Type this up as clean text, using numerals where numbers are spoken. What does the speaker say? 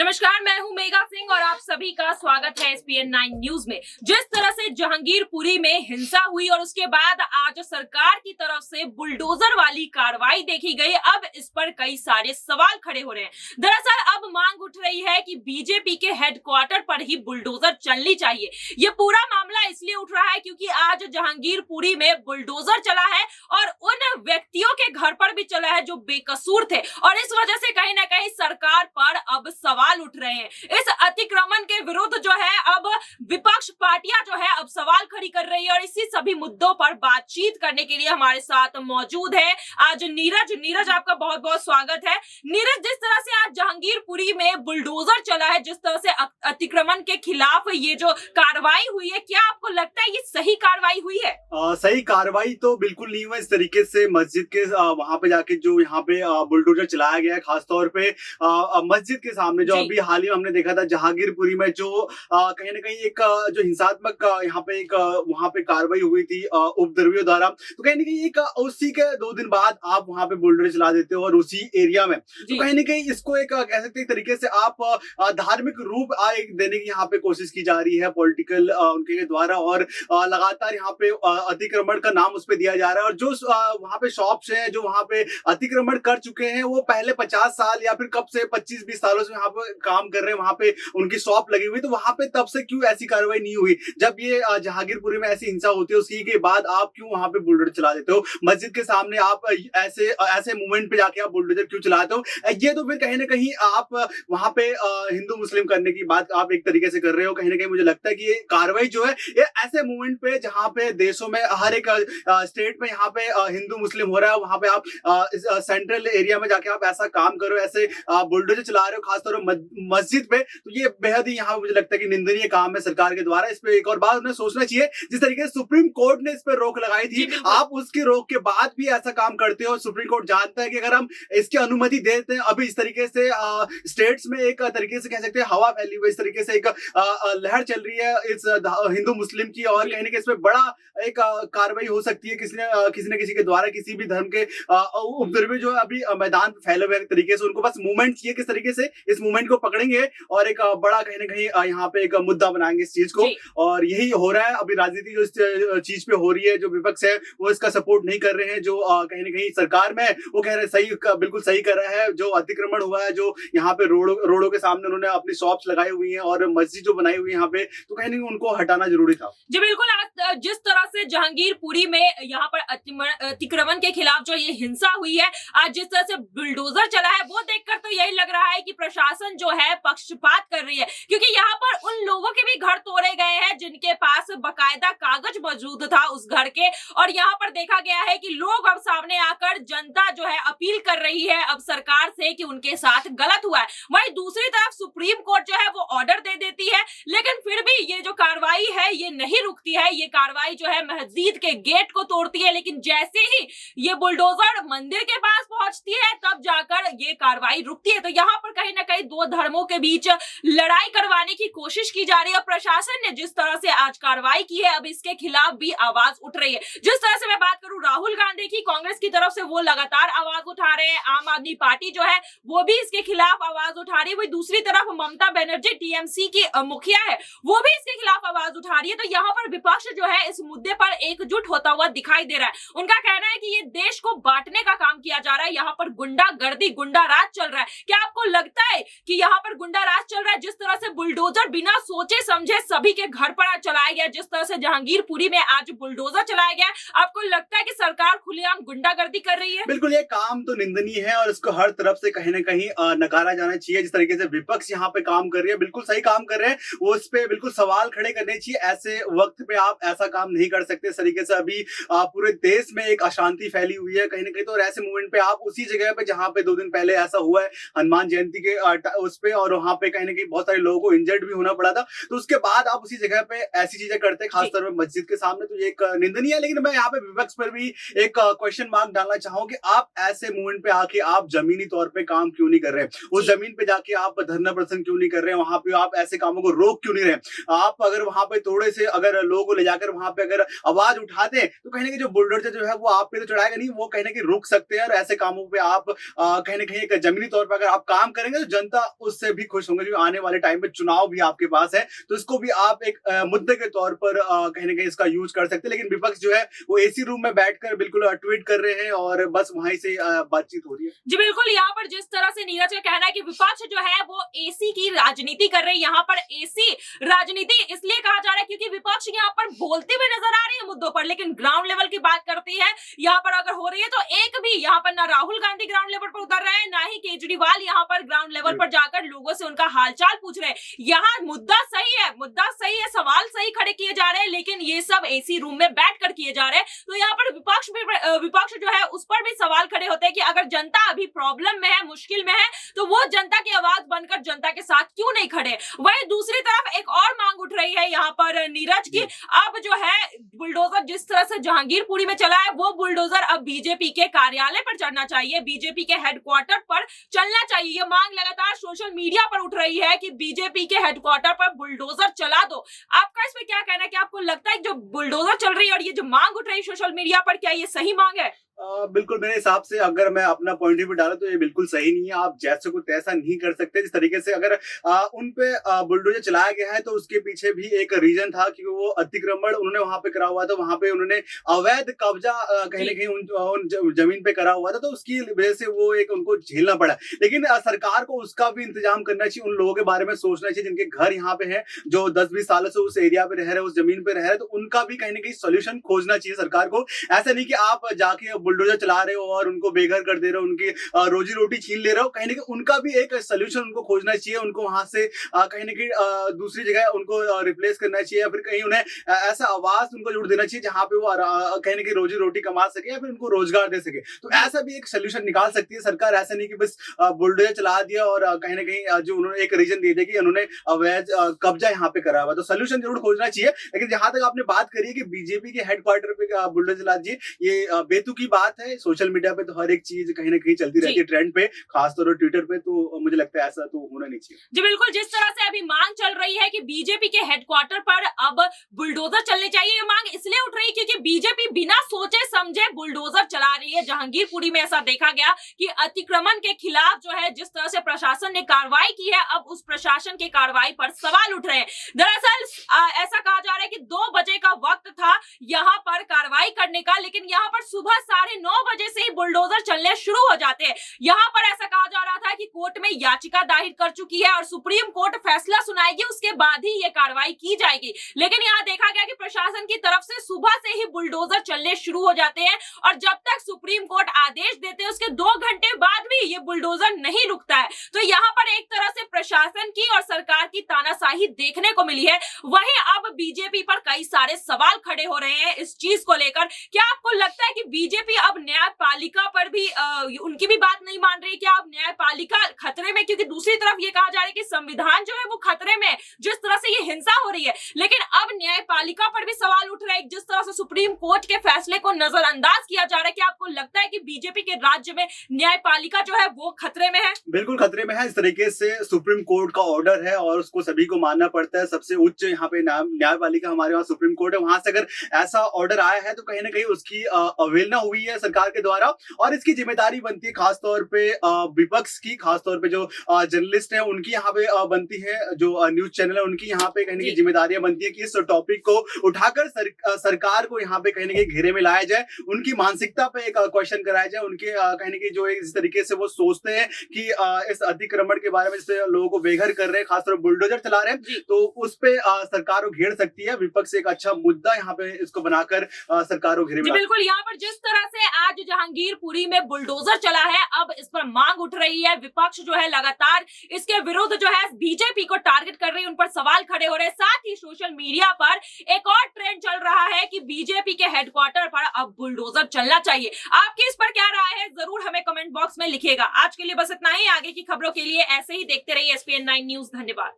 नमस्कार, मैं हूं मेघा सिंह और आप सभी का स्वागत है एसपीएन 9 न्यूज में। जिस तरह से जहांगीरपुरी में हिंसा हुई और उसके बाद आज सरकार की तरफ से बुलडोजर वाली कार्रवाई देखी गई, अब इस पर कई सारे सवाल खड़े हो रहे हैं। दरअसल अब मांग उठ रही है कि बीजेपी के हेडक्वार्टर पर ही बुलडोजर चलनी चाहिए। ये पूरा मामला इसलिए उठ रहा है क्योंकि आज जहांगीरपुरी में बुलडोजर चला है और उन व्यक्तियों के घर पर भी चला है जो बेकसूर थे, और इस वजह से कहीं ना कहीं सरकार पर अब सवाल उठ रहे हैं। इस अतिक्रमण के विरुद्ध जो है अब विपक्ष पार्टियां जो है अब सवाल खड़ी कर रही है, और इसी सभी मुद्दों पर बातचीत करने के लिए हमारे साथ मौजूद है आज नीरज। आपका बहुत बहुत स्वागत है नीरज। जिस तरह से आज जहांगीरपुरी में बुलडोजर चला है, जिस तरह से अतिक्रमण के खिलाफ ये जो कार्रवाई हुई है, क्या आपको लगता है ये सही कार्रवाई हुई है? सही कार्रवाई तो बिल्कुल नहीं हुआ। इस तरीके से मस्जिद के वहां पे जाके जो यहाँ पे बुलडोजर चलाया गया है, खासतौर पे मस्जिद के सामने जो अभी हाल ही में हमने देखा था जहांगीरपुरी में जो कहीं ना कहीं एक जो हिंसात्मक यहाँ पे एक वहां पे कार्रवाई हुई थी उपद्रवियों द्वारा, तो कहीं ना कहीं एक उसी के 2 दिन बाद आप वहां पे बुलडोजर चला देते हो और उसी एरिया में, तो कहीं ना कहीं इसको एक कह सकते हैं तरीके से आप धार्मिक रूप देने की यहाँ पे कोशिश की जा रही है पॉलिटिकल उनके द्वारा, और लगातार यहाँ पे अतिक्रमण का नाम उस पे दिया जा रहा है। और जो वहां पे शॉप्स हैं जो वहां पे अतिक्रमण कर चुके हैं, वो पहले 50 साल या फिर कब से 25-20 सालों से यहाँ पे काम कर रहे हैं, वहां पे उनकी शॉप लगी हुई, तो वहां पे तब से क्यों ऐसी कार्रवाई नहीं हुई? जब ये जहांगीरपुरी में ऐसी हिंसा होती है उसी के बाद आप क्यों वहां पे बुलडोजर चला देते हो? मस्जिद के सामने आप ऐसे मूवमेंट पे जाके आप बुलडोजर क्यों चलाते हो? ये तो फिर कहीं ना कहीं आप वहां पे हिंदू मुस्लिम करने की बात आप एक तरीके से कर रहे हो। कहीं ना कहीं मुझे लगता है कि ये कार्रवाई जो है ये ऐसे मूवमेंट पे जहां पे देशों में हर एक स्टेट में यहाँ पे हिंदू मुस्लिम हो रहा है, वहां पे आप सेंट्रल एरिया में जाके आप ऐसा काम करो, ऐसे बुलडोजर चला रहे हो खासतौर पर मस्जिद पे, तो ये बेहद ही यहाँ मुझे लगता है कि निंदनीय काम है सरकार के द्वारा। इस पे एक और बात उन्हें सोचना चाहिए, जिस तरीके से सुप्रीम कोर्ट ने इस पे रोक लगाई थी, आप उसकी रोक के बाद भी ऐसा काम करते हो। सुप्रीम कोर्ट जानता है कि अगर हम इसकी अनुमति देते हैं, अभी इस तरीके से स्टेट्स में एक तरीके से कह सकते हैं हवा फैली हुई, इस तरीके से एक लहर चल रही है इस हिंदू मुस्लिम की, और कहीं ना कहीं इसमें बड़ा एक कार्रवाई हो सकती है किसी न किसी के द्वारा, किसी भी धर्म के उपद्रवी जो है अभी मैदान फैले हुए तरीके से, उनको बस मूवमेंट चाहिए किस तरीके से इस मूवमेंट को पकड़ेंगे और एक बड़ा कहीं ना कहीं यहाँ पे एक मुद्दा बनाएंगे इस चीज को। और यही हो रहा है अभी राजनीति जो इस चीज पे हो रही है। जो विपक्ष है वो इसका सपोर्ट नहीं कर रहे हैं, जो कहीं ना कहीं सरकार में वो कह रहे हैं सही बिल्कुल सही कर रहा है। जो अतिक्रमण हुआ है, जो यहाँ पे रोडों के सामने उन्होंने अपनी शॉप्स लगाई हुई है और मस्जिद जो बनाई हुई है यहाँ पे, तो कहीं ना कहीं उनको हटाना जरूरी था। जी बिल्कुल। आज जिस तरह से जहांगीरपुरी में यहाँ पर अतिक्रमण के खिलाफ जो ये हिंसा हुई है, आज जिस तरह से बुलडोजर चला है, वो देखकर तो यही लग रहा है कि प्रशासन जो है पक्षपात कर रही है, क्योंकि यहाँ पर उन लोगों के भी घर तोड़े गए हैं जिनके पास बकायदा कागज मौजूद था उस घर के, और यहाँ पर देखा गया है कि लोग अब सामने आकर जनता जो है अपील कर रही है अब सरकार से कि उनके साथ गलत हुआ है। वहीं दूसरी तरफ सुप्रीम कोर्ट जो है वो ऑर्डर दे देती है, लेकिन फिर भी ये जो कार्रवाई है ये नहीं रुकती है। ये कार्रवाई जो है मस्जिद के गेट को तोड़ती है, लेकिन जैसे ही ये बुलडोजर मंदिर के पास पहुंचती है तब जाकर ये कार्रवाई रुकती है। तो यहाँ पर कहीं ना कहीं 2 धर्मों के बीच लड़ाई करवाने की कोशिश की जा रही है। प्रशासन ने जिस तरह से आज कार्रवाई की है, अब इसके खिलाफ भी आवाज उठ रही है। जिस तरह से मैं बात करूं राहुल गांधी की, कांग्रेस की तरफ से वो लगातार आवाज उठा रहे हैं, आम आदमी पार्टी जो है वो भी इसके खिलाफ आवाज उठा रही है। वही दूसरी तरफ ममता बनर्जी टीएमसी की मुखिया है, वो भी इसके खिलाफ आवाज उठा रही है। तो यहाँ पर विपक्ष जो है इस मुद्दे पर एकजुट होता हुआ दिखाई दे रहा है। उनका कहना है कि ये देश को बांटने का काम किया जा रहा है, यहाँ पर गुंडागर्दी गुंडा राज चल रहा है। क्या आपको लगता है कि यहाँ पर गुंडा राज चल रहा है? जिस तरह से बुलडोजर बिना सोचे समझे सभी के घर पर चलाया गया, जिस तरह से जहांगीरपुरी में आज बुलडोजर चलाया गया, आपको लगता है कि सरकार खुलेआम गुंडागर्दी कर रही है? बिल्कुल, ये काम तो निंदनीय है और इसको हर तरफ से कहीं ना कहीं नकारा जाना चाहिए। जिस तरीके से विपक्ष यहाँ पे काम कर रही है, बिल्कुल सही काम कर रहे हैं, वो उस पे बिल्कुल सवाल खड़े करने चाहिए। ऐसे वक्त पे आप ऐसा काम नहीं कर सकते। इस तरीके से अभी पूरे देश में एक अशांति फैली हुई है कहीं ना कहीं, तो ऐसे मूवमेंट पे आप उसी जगह पे जहाँ पे 2 दिन पहले ऐसा हुआ है हनुमान जयंती के उस पे, और वहां पे कहीं ना कहीं बहुत सारे लोगों को इंजर्ड भी होना पड़ा था, तो उसके बाद आप उसी जगह पे ऐसी चीजें करते हैं खासतौर पर मस्जिद के सामने, तो ये एक निंदनीय है। लेकिन मैं यहाँ पे विपक्ष पर भी एक क्वेश्चन मार्क डालना चाहूँ कि आप ऐसे मूवमेंट पे आके आप जमीनी तौर पे काम क्यों नहीं कर रहे? उस जमीन पे जाके आप धरना प्रदर्शन क्यों नहीं कर रहे? वहां पे आप ऐसे कामों को रोक क्यों नहीं रहे। आप अगर वहां पे थोड़े से अगर लोगों को ले जाकर वहां पे अगर आवाज उठाते हैं तो कहीं ना कहीं जो बुलडोजर जो है वो आप पे तो चढ़ाएगा नहीं, वो कहीं ना कहीं रुक सकते हैं। और ऐसे कामों पे आप कहीं ना कहीं एक जमीनी तौर पर अगर आप काम करेंगे तो जनता उससे भी खुश होंगे। जो आने वाले टाइम में चुनाव भी आपके पास है तो इसको भी आप एक मुद्दे के तौर पर कहीं ना कहीं इसका यूज कर सकते हैं। लेकिन विपक्ष जो है वो एसी रूम में बैठकर बिल्कुल ट्वीट कर रहे हैं और बस वहीं से बातचीत हो रही है। जी बिल्कुल, यहाँ पर जिस तरह से नीरज का कहना है कि विपक्ष जो है वो एसी की राजनीति कर रहे हैं, यहाँ पर एसी राजनीति इसलिए कहा जा रहा है क्योंकि विपक्ष यहाँ पर बोलते हुए नजर आ रही है मुद्दों पर, लेकिन ग्राउंड लेवल की बात करती है यहाँ पर अगर हो रही है तो एक भी यहाँ पर ना राहुल गांधी ग्राउंड लेवल पर उतर रहे हैं, ना ही केजरीवाल यहाँ पर ग्राउंड लेवल पर जाकर लोगों से उनका हालचाल पूछ रहे हैं। यहाँ मुद्दा सही है, सवाल सही खड़े किए जा रहे हैं, लेकिन ये सब एसी रूम में बैठकर किए जा रहे हैं। तो यहाँ पर विपक्ष जो है उस पर भी सवाल खड़े होते हैं कि अगर जनता अभी प्रॉब्लम में है, मुश्किल में है, तो वो जनता की आवाज बनकर जनता के साथ क्यों नहीं खड़े। वहीं दूसरी तरफ एक और मांग उठ रही है यहाँ पर नीरज की, अब जो है बुलडोजर जिस तरह से जहांगीरपुरी में चला है वो बुलडोजर अब बीजेपी के कार्यालय पर चढ़ना चाहिए, बीजेपी के हेडक्वार्टर पर चलना चाहिए। ये मांग लगातार सोशल मीडिया पर उठ रही है कि बीजेपी के हेडक्वार्टर पर बुलडोजर चला दो। आपका इस पे क्या कहना है कि आपको लगता है जो बुलडोजर चल रही है और ये जो मांग उठ रही है सोशल मीडिया पर, क्या ये सही मांग है? बिल्कुल मेरे हिसाब से अगर मैं अपना पॉइंट ऑफ व्यू डालूं तो ये बिल्कुल सही नहीं है। आप जैसे को तैसा नहीं कर सकते। जिस तरीके से अगर उन पे बुलडोजर चलाया गया है तो उसके पीछे भी एक रीजन था कि वो अतिक्रमण उन्होंने वहां पे करा हुआ था, वहां पे उन्होंने अवैध कब्जा कहीं ना कहीं उन जमीन पे करा हुआ था, तो उसकी वजह से वो एक उनको झेलना पड़ा। लेकिन सरकार को उसका भी इंतजाम करना चाहिए, उन लोगों के बारे में सोचना चाहिए जिनके घर यहाँ पे है, जो 10-20 सालों से उस एरिया पे रह रहे, उस जमीन पे रह रहे, तो उनका भी कहीं ना कहीं सोल्यूशन खोजना चाहिए सरकार को। ऐसा नहीं कि आप जाके बुलडोजर चला रहे हो और उनको बेघर कर दे रहे हो, उनकी रोजी रोटी छीन ले रहे हो। कहीं ना कहीं उनका भी एक सोल्यूशन उनको खोजना चाहिए, उनको वहां से कहीं ना कहीं दूसरी जगह उनको रिप्लेस करना चाहिए, या फिर कहीं उन्हें ऐसा आवास उनको जुड़ देना चाहिए जहां पे वो कहीं ना कहीं रोजी रोटी कमा सके या फिर उनको रोजगार दे सके। तो ऐसा भी एक सोल्यूशन निकाल सकती है सरकार। ऐसा नहीं कि बस बुलडोजर चला दिया और कहीं ना कहीं जो उन्होंने एक रीजन दे दिया कि उन्होंने अवैध कब्जा यहाँ पे करा हुआ, तो सोल्यूशन जरूर खोजना चाहिए। लेकिन जहां तक आपने बात करी है कि बीजेपी के हेडक्वार्टर पे बुलडोजर चला दिए, ये बेतुकी बात है। सोशल मीडिया पे तो हर एक चीज कहीं ना कहीं चलती रहती है ट्रेंड पे, खासतौर पर ट्विटर पे, तो मुझे लगता है ऐसा तो होना नहीं चाहिए। जी बिल्कुल, जिस तरह से अभी मांग चल रही है कि बीजेपी के हेडक्वार्टर पर अब बुलडोजर चलने चाहिए, ये मांग इसलिए उठ रही है क्योंकि बीजेपी बिना सोचे समझे बुलडोजर चला रही है। जहांगीरपुरी में ऐसा देखा गया कि अतिक्रमण के खिलाफ जो है जिस तरह से प्रशासन ने कार्रवाई की है, अब उस प्रशासन की कार्रवाई पर सवाल उठ रहे हैं। दरअसल ऐसा कहा जा रहा है कि 2 बजे का वक्त था यहाँ पर कार्रवाई करने का, लेकिन यहाँ पर सुबह 9:30 बजे से ही बुलडोजर चलने शुरू हो जाते हैं। यहाँ पर ऐसा कहा जा रहा था कि कोर्ट में याचिका दायर कर चुकी है और सुप्रीम कोर्ट फैसला सुनाएगी, उसके बाद ही ये कार्रवाई की जाएगी। लेकिन यहाँ देखा गया कि प्रशासन की तरफ से सुबह से ही बुलडोजर चलने शुरू हो जाते हैं और जब तक सुप्रीम कोर्ट आदेश देते हैं उसके 2 घंटे बाद भी ये बुलडोजर नहीं रुकता है। तो यहाँ पर एक तरह से प्रशासन की और सरकार की तानाशाही देखने को मिली है। वहीं अब बीजेपी पर कई सारे सवाल खड़े हो रहे हैं इस चीज को लेकर। क्या आपको लगता है कि बीजेपी अब न्यायपालिका पर भी उनकी भी बात नहीं मान रही? क्या अब न्यायपालिका खतरे में? क्योंकि दूसरी तरफ ये कहा जा रहा है कि संविधान जो है वो खतरे में, जिस तरह से ये हिंसा हो रही है। लेकिन अब न्यायपालिका पर भी सवाल उठ रहे हैं, जिस तरह से सुप्रीम कोर्ट के फैसले को नजरअंदाज किया जा रहा है। क्या आपको लगता है कि बीजेपी के राज्य में न्यायपालिका जो है वो खतरे में है? बिल्कुल खतरे में है। इस तरीके से सुप्रीम कोर्ट का ऑर्डर है और उसको सभी को मानना पड़ता है। सबसे उच्च यहाँ पे न्यायपालिका हमारे वहाँ सुप्रीम कोर्ट है। वहां से अगर ऐसा ऑर्डर आया है तो कहीं ना कहीं उसकी अवहेलना हुई है सरकार के द्वारा और इसकी जिम्मेदारी बनती है खासतौर पे विपक्ष की, खासतौर पे जो जर्नलिस्ट हैं उनकी यहाँ पे बनती है, जो न्यूज चैनल है उनकी यहाँ पे कहीं ना कहीं जिम्मेदारियां बनती है कि इस टॉपिक को उठाकर सरकार को यहाँ पे कहीं ना कहीं घेरे में लाया जाए, उनकी मानसिकता पे एक क्वेश्चन कराया जाए, उनके कहीं ना कहीं जो इस तरीके से वो सोचते हैं कि इस अतिक्रमण के बारे में जिससे लोगों को बेघर कर रहे हैं, खासतौर बुलडोजर चला रहे हैं, तो उस पे सरकार को घेर सकती है। विपक्ष एक अच्छा मुद्दा यहाँ पे इसको बनाकर सरकार को घेरे में। बिल्कुल, यहाँ पर जिस तरह से आज जहांगीरपुरी में बुलडोजर चला है, अब इस पर मांग उठ रही है। विपक्ष जो है लगातार इसके विरुद्ध जो है बीजेपी को टारगेट कर रही है, उन पर सवाल खड़े हो रहे हैं। साथ ही सोशल मीडिया पर एक और ट्रेंड चल रहा है कि बीजेपी के हेडक्वार्टर पर अब बुलडोजर चलना चाहिए। आपकी इस पर क्या राय है, जरूर हमें कमेंट बॉक्स में लिखिएगा। आज के लिए बस इतना ही। आगे की खबरों के लिए ऐसे ही देखते रहिए SPN9 न्यूज। धन्यवाद।